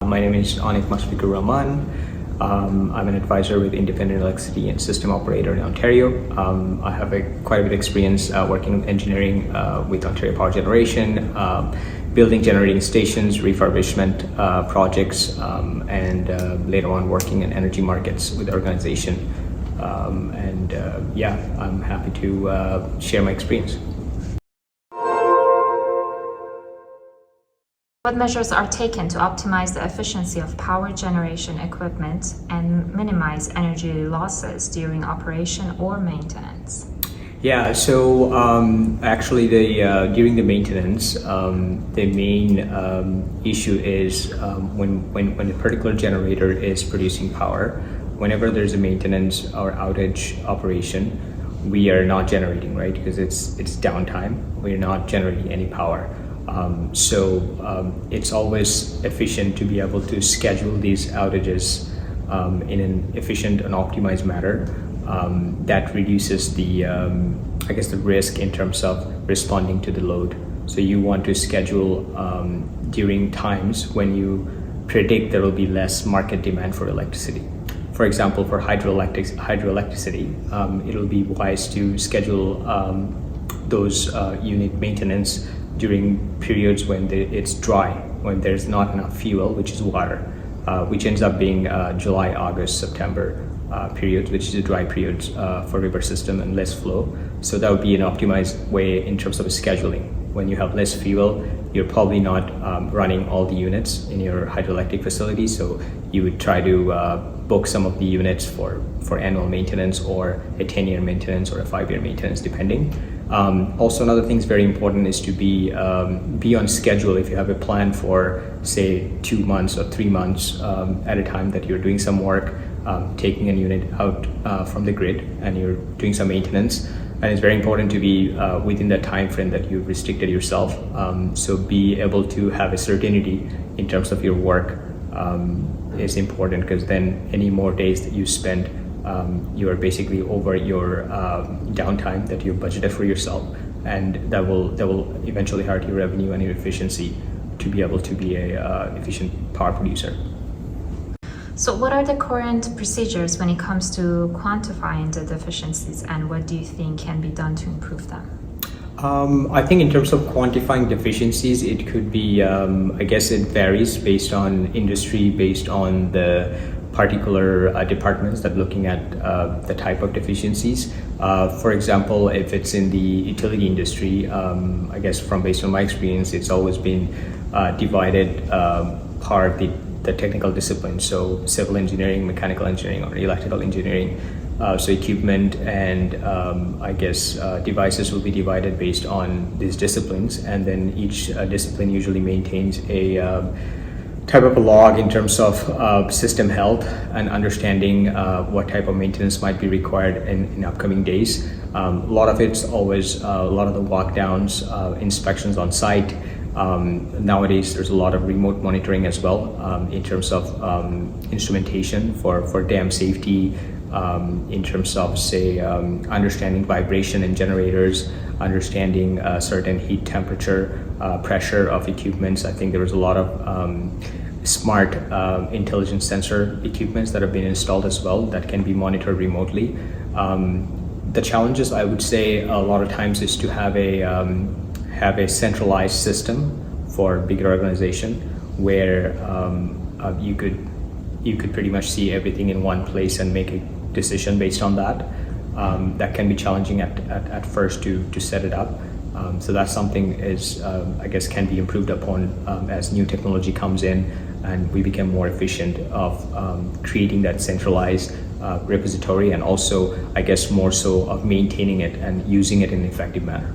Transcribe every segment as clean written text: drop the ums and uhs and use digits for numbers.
My name is Anik Rahman. I'm an advisor with Independent Electricity and System Operator in Ontario. I have quite a bit of experience working in engineering with Ontario Power Generation, building generating stations, refurbishment projects, and later on working in energy markets with the organization. I'm happy to share my experience. What measures are taken to optimize the efficiency of power generation equipment and minimize energy losses during operation or maintenance? Yeah, so actually during the maintenance, the main issue is when a particular generator is producing power, whenever there's a maintenance or outage operation, we are not generating, right? Because it's downtime, we're not generating any power. It's always efficient to be able to schedule these outages in an efficient and optimized manner. That reduces the risk in terms of responding to the load. So you want to schedule during times when you predict there will be less market demand for electricity. For example, for hydroelectricity, it'll be wise to schedule those unit maintenance during periods when it's dry, when there's not enough fuel, which is water, which ends up being July, August, September periods, which is a dry periods for river system and less flow. So that would be an optimized way in terms of scheduling. When you have less fuel, you're probably not running all the units in your hydroelectric facility, so you would try to book some of the units for annual maintenance or a 10-year maintenance or a 5-year maintenance, depending. Also, another thing is very important is to be on schedule. If you have a plan for, say, 2 months or 3 months at a time that you're doing some work, taking a unit out from the grid and you're doing some maintenance, and it's very important to be within that time frame that you've restricted yourself. So be able to have a certainty in terms of your work is important, because then any more days that you spend, you are basically over your downtime that you budgeted for yourself, and that will eventually hurt your revenue and your efficiency to be able to be a efficient power producer. So what are the current procedures when it comes to quantifying the deficiencies, and what do you think can be done to improve them? I think in terms of quantifying deficiencies, it could be, it varies based on industry, based on the particular departments that looking at the type of deficiencies. For example, if it's in the utility industry, based on my experience, it's always been divided part the technical disciplines, so civil engineering, mechanical engineering, or electrical engineering. So equipment and devices will be divided based on these disciplines, and then each discipline usually maintains a type of a log in terms of system health and understanding what type of maintenance might be required in upcoming days. A lot of it's always a lot of the walk downs, inspections on site. Nowadays there's a lot of remote monitoring as well in terms of instrumentation for dam safety, in terms of, say, understanding vibration in generators, understanding certain heat temperature, pressure of equipments. I think there was a lot of smart intelligent sensor equipments that have been installed as well that can be monitored remotely. The challenges, I would say, a lot of times is to have a centralized system for bigger organization where you could pretty much see everything in one place and make a decision based on that. That can be challenging at first to set it up. So that's something can be improved upon as new technology comes in and we become more efficient of creating that centralized repository, and also more so of maintaining it and using it in an effective manner.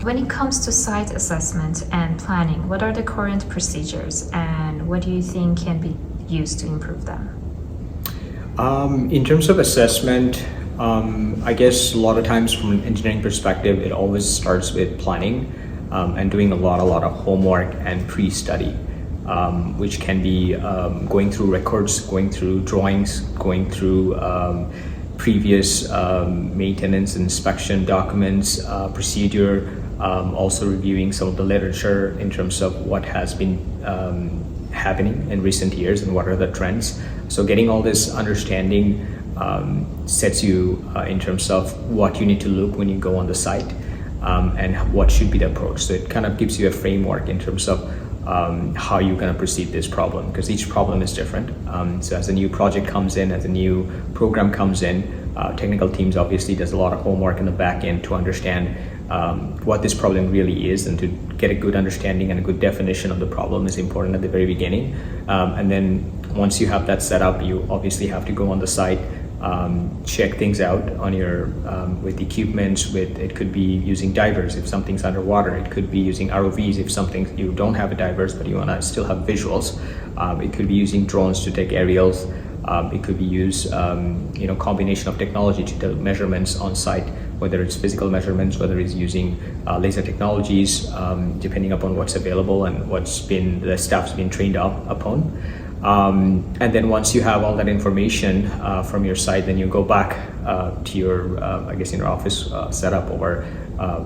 When it comes to site assessment and planning, what are the current procedures and what do you think can be used to improve them? In terms of assessment, a lot of times from an engineering perspective, it always starts with planning and doing a lot of homework and pre-study, which can be going through records, going through drawings, going through previous maintenance and inspection documents, procedure, also reviewing some of the literature in terms of what has been happening in recent years and what are the trends. So getting all this understanding sets you in terms of what you need to look when you go on the site, and what should be the approach. So it kind of gives you a framework in terms of how you're going to perceive this problem, because each problem is different. So as a new project comes in, as a new program comes in, technical teams obviously does a lot of homework in the back end to understand what this problem really is, and to get a good understanding and a good definition of the problem is important at the very beginning. And then once you have that set up, you obviously have to go on the site, check things out on your with equipment. It could be using divers if something's underwater. It could be using ROVs if something you don't have a divers but you want to still have visuals. It could be using drones to take aerials. It could be used combination of technology to do measurements on site, whether it's physical measurements, whether it's using laser technologies, depending upon what's available and the staff's been trained up upon. And then once you have all that information from your site, then you go back to your, in your office setup, or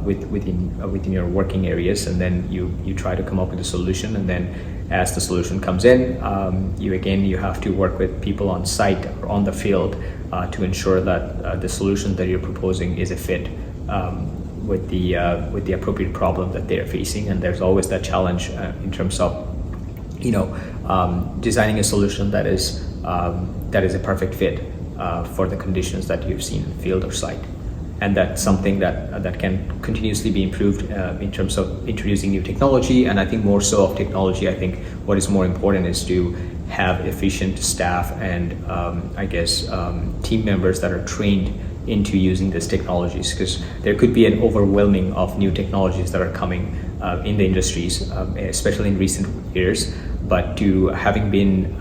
within your working areas, and then you try to come up with a solution. And then as the solution comes in, you have to work with people on site or on the field to ensure that the solution that you're proposing is a fit with the appropriate problem that they're facing. And there's always that challenge in terms of designing a solution that is a perfect fit for the conditions that you've seen in field or site. And that's something that can continuously be improved in terms of introducing new technology. And I think more so of technology, I think what is more important is to have efficient staff and team members that are trained into using these technologies, because there could be an overwhelming of new technologies that are coming in the industries, especially in recent years. But to having been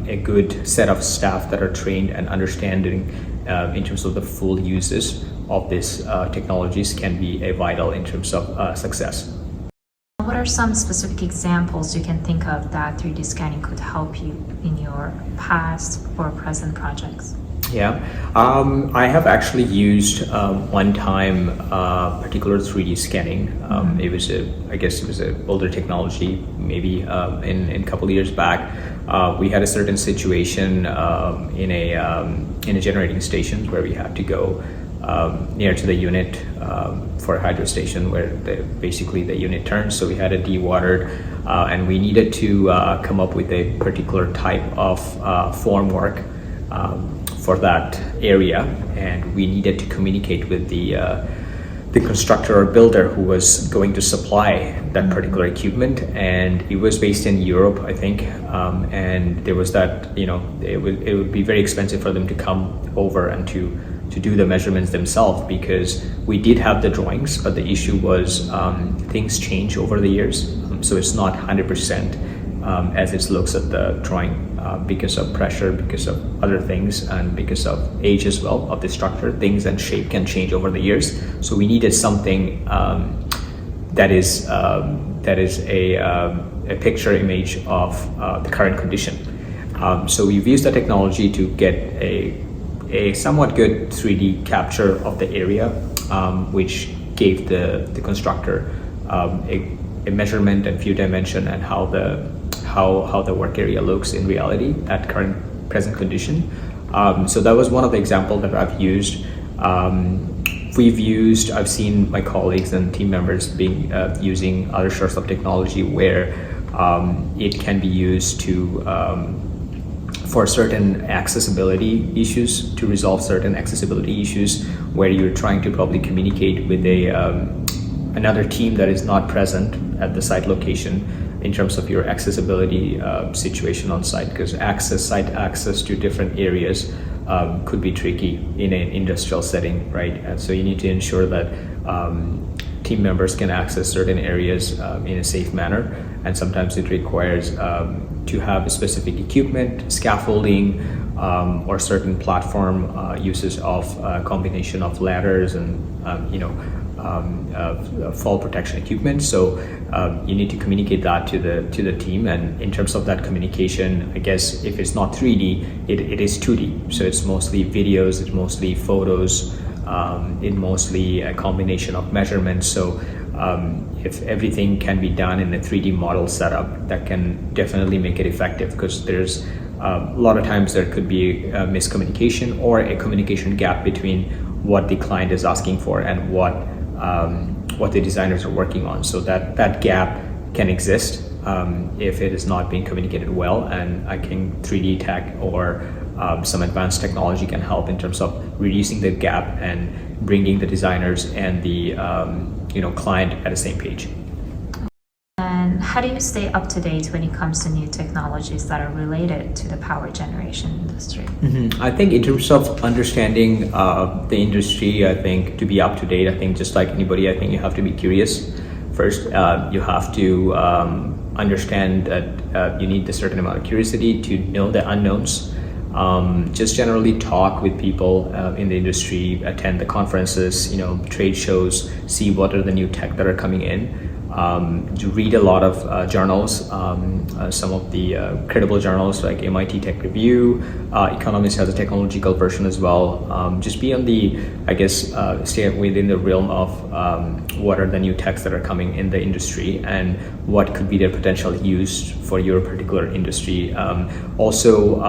a good set of staff that are trained and understanding in terms of the full uses of these technologies can be a vital in terms of success. What are some specific examples you can think of that 3D scanning could help you in your past or present projects? Yeah, I have actually used one time particular 3D scanning. It was an older technology, maybe in a couple of years back. We had a certain situation in a generating station where we had to go near to the unit for a hydro station where the unit turns. So we had it dewatered, and we needed to come up with a particular type of formwork for that area, and we needed to communicate with the constructor or builder who was going to supply that particular equipment. And it was based in Europe, I think, and there was that it would be very expensive for them to come over and to do the measurements themselves, because we did have the drawings, but the issue was things change over the years, so it's not 100% as it looks at the drawing. Because of pressure, because of other things, and because of age as well of the structure, things and shape can change over the years. So we needed something that is a picture image of the current condition. So we've used the technology to get a somewhat good 3D capture of the area, which gave the constructor a measurement and view dimension and how the work area looks in reality at present condition. So that was one of the examples that I've used. I've seen my colleagues and team members using other sorts of technology where it can be used for certain accessibility issues, to resolve certain accessibility issues where you're trying to probably communicate with another team that is not present at the site location in terms of your accessibility situation on site, because site access to different areas could be tricky in an industrial setting, right? And so you need to ensure that team members can access certain areas in a safe manner, and sometimes it requires to have specific equipment, scaffolding, or certain platform uses of a combination of ladders and fall protection equipment. So you need to communicate that to the team, and in terms of that communication, I guess if it's not 3D, it is 2D. So it's mostly videos, it's mostly photos, it's mostly a combination of measurements. So if everything can be done in a 3D model setup, that can definitely make it effective, because there's a lot of times there could be a miscommunication or a communication gap between what the client is asking for and what the designers are working on. So that gap can exist if it is not being communicated well, and I think 3D tech or some advanced technology can help in terms of reducing the gap and bringing the designers and the client at the same page. And how do you stay up to date when it comes to new technologies that are related to the power generation industry? I think in terms of understanding the industry, I think to be up to date, I think just like anybody, I think you have to be curious. First, you have to understand that you need a certain amount of curiosity to know the unknowns. Just generally talk with people in the industry, attend the conferences, trade shows, see what are the new tech that are coming in. To read a lot of journals, some of the credible journals like MIT Tech Review, Economist has a technological version as well. Just be on the, stay within the realm of what are the new techs that are coming in the industry and what could be their potential use for your particular industry. Also,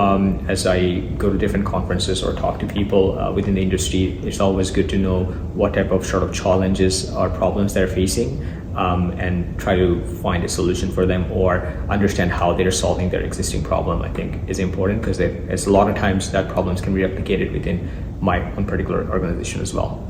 as I go to different conferences or talk to people within the industry, it's always good to know what type of sort of challenges or problems they're facing. And try to find a solution for them or understand how they're solving their existing problem, I think is important, because it's a lot of times that problems can be replicated within my own particular organization as well.